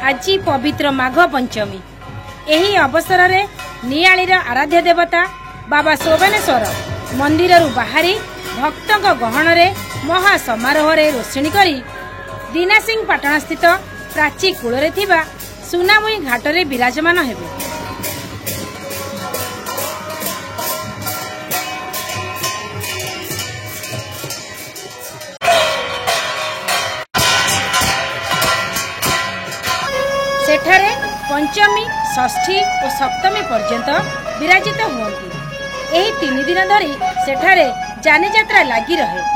आज पवित्र माघ पंचमी। एही अवसर में नियालीर आराध्य देवता बाबा सोबनेश्वर मंदिर बाहरी भक्तों गहन में महासमारोह रोषणी करी दीनासिंह पाटण स्थित प्राची कूल सुनामुई घाट में विराजमान हेबे। सेठारे पंचमी, षष्ठी और सप्तमी पर्यंत विराजित हुअन्ति। एही 3 दिन धरी सेठारे जानी यात्रा लगी रहे।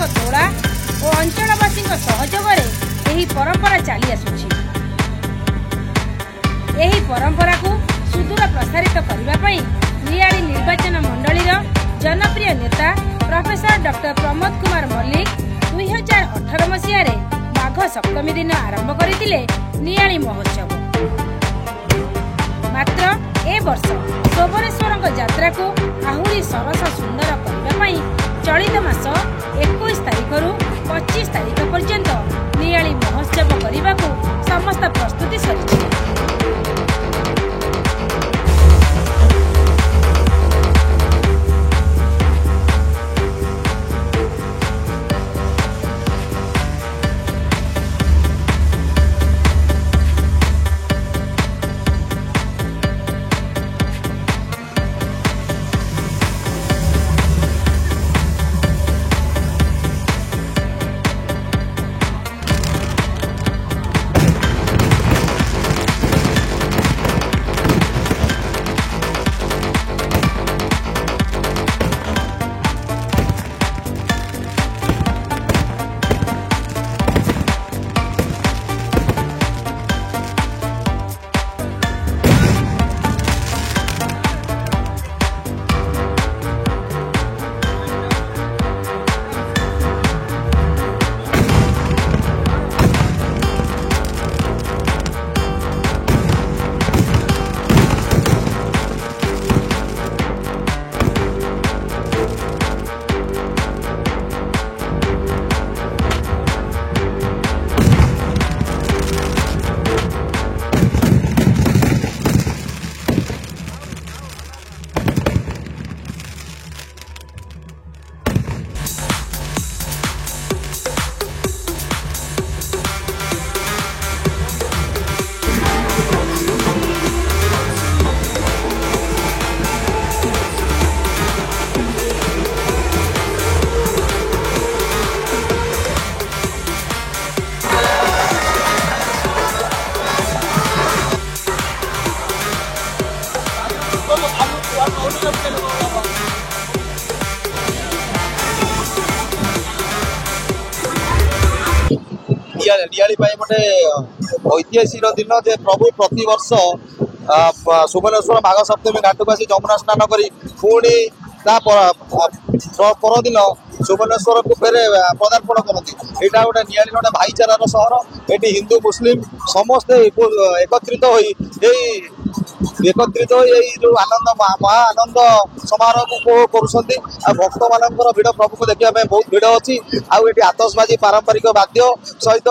तोड़ा और अंचलवासी सहयोगरे यही परंपरा चली आसुछि। यही परंपरा को सुदूर प्रसारित करने नियाली निर्वाचन मंडलीर जनप्रिय नेता प्रोफेसर डॉक्टर प्रमोद कुमार मल्लिक 2018 मसीह माघ सप्तमी दिन आरंभ करथिले नियाली महोत्सव। मात्र ए वर्ष सोबनेश्वर यात्रा को आहुरी सरस सुंदर करने चलित मास 21 तारिख रु 25 तारिख पर्यंत नियाली महोत्सव करने को समस्त प्रस्तुति सरी। नियाली गोटे ऐतिहासिक दिन जे प्रभु प्रति वर्ष सुबनेश्वर माघ सप्तमी घाट को आसी जमुना स्नान कर पुणी परदिन सुबनेश्वर को फेरे पदार्पण करती। यहाँ गोटे नियाली गोटे भाईचारार सहर। ये हिंदू मुस्लिम समस्ते एकत्रित जो आनंद महा आनंद समारोह को उपभोग कर भक्त मान भिड़ प्रभु को देखा बहुत भिड़ अच्छी। आउे आतशबाजी पारंपरिक वाद्य सहित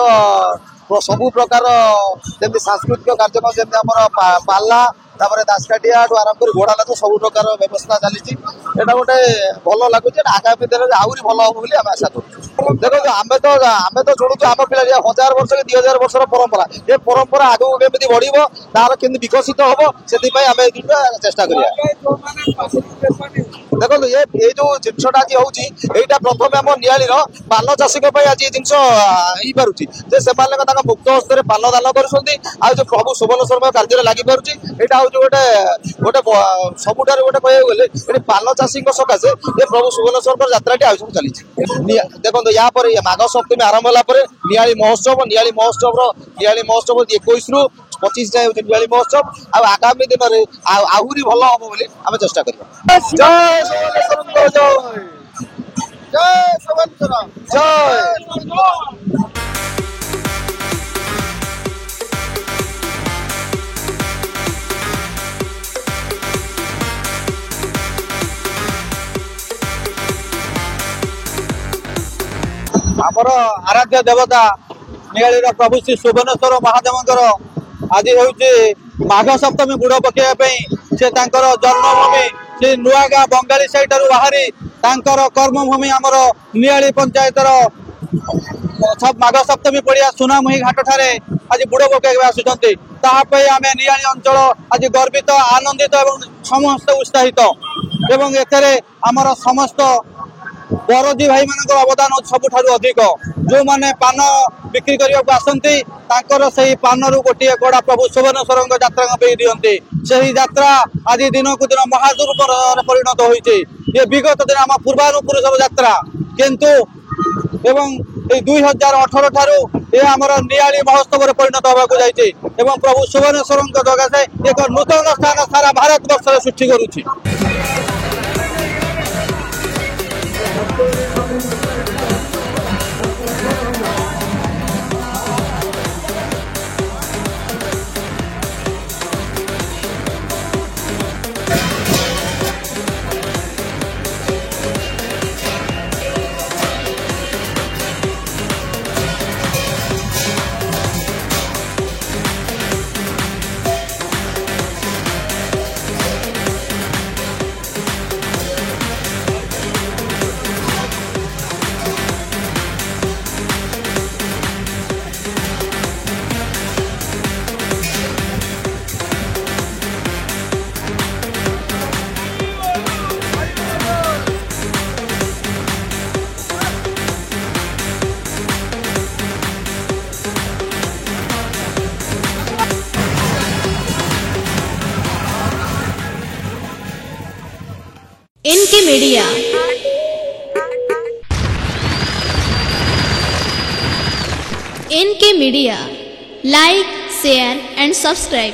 सबु प्रकार जमी सांस्कृतिक कार्यक्रम जमी आम पाला दासकाटिया आरंभ कर घोड़ा नाच सब प्रकार व्यवस्था चली। गोटे भल लगुच आगामी दिन में आहरी भल हम बोली आशा करूँ। देखो आम तो शुणुचु आम पिला 1000 वर्ष कि 2000 वर्ष परंपरा ये परंपरा आगू केमी बढ़ तार के विकसित हम से आम चेष्टा करिया। देखो ये जो जिनसा आज होता प्रथम आम नियालीर पान चाषी आज जिनस हो पार्टी मुक्त हस्त पान दान कर प्रभु सुबनेश्वर कार्य लगी पार्टी। यहाँ हूँ गोटे गोटे सबुठ गोटे कह गले पान चाषी सकाशे ये प्रभु सुबनेश्वर यात्रा आयोजन चली। देखो या माघ सप्तमी आरंभ होगा नियाली महोत्सव 21 रु 25 जाए नियाली महोत्सव। आगामी दिन में आहरी भल हम बोली आम चेष्टा करिया। जय सुबनेश्वर जय जय सुबनेश्वर जय। आमर आराध्य देवता नियाली प्रभु श्री सुवनेश्वर महादेव आज हूँ माघ सप्तमी बुड़ पकड़ से जन्मभूमि से नुआगा बंगाली साइड बाहरी कर्मभूमि आमर नियाली पंचायतर माघ सप्तमी पड़िया सुनामुही घाट ठारे आज बुड़ पकड़ आसुँच आम नियाली अंचल आज गर्वित आनंदित एवं समस्त उत्साहित एवं एथेरे आमर समस्त बरदी भाई मान अवदान सबुठ अधिक जो मैंने पान बिक्री करने को आसती से पान रु गोटे गड़ा प्रभु सुवनेश्वर यात्रा दिखती से ही यात्रा आज दिन को दिन महादुर्प परिणत होती ये विगत दिन आम पूर्वानुपुरुष यात्रा किंतु एवं 2018 ठारू ये आमर नियाली महोत्सव परिणत होगा जाइए प्रभु सुवनेश्वर जगह से एक नूतन स्थान सारा भारत वर्ष सृष्टि करुच्ची। इनके media like share and subscribe.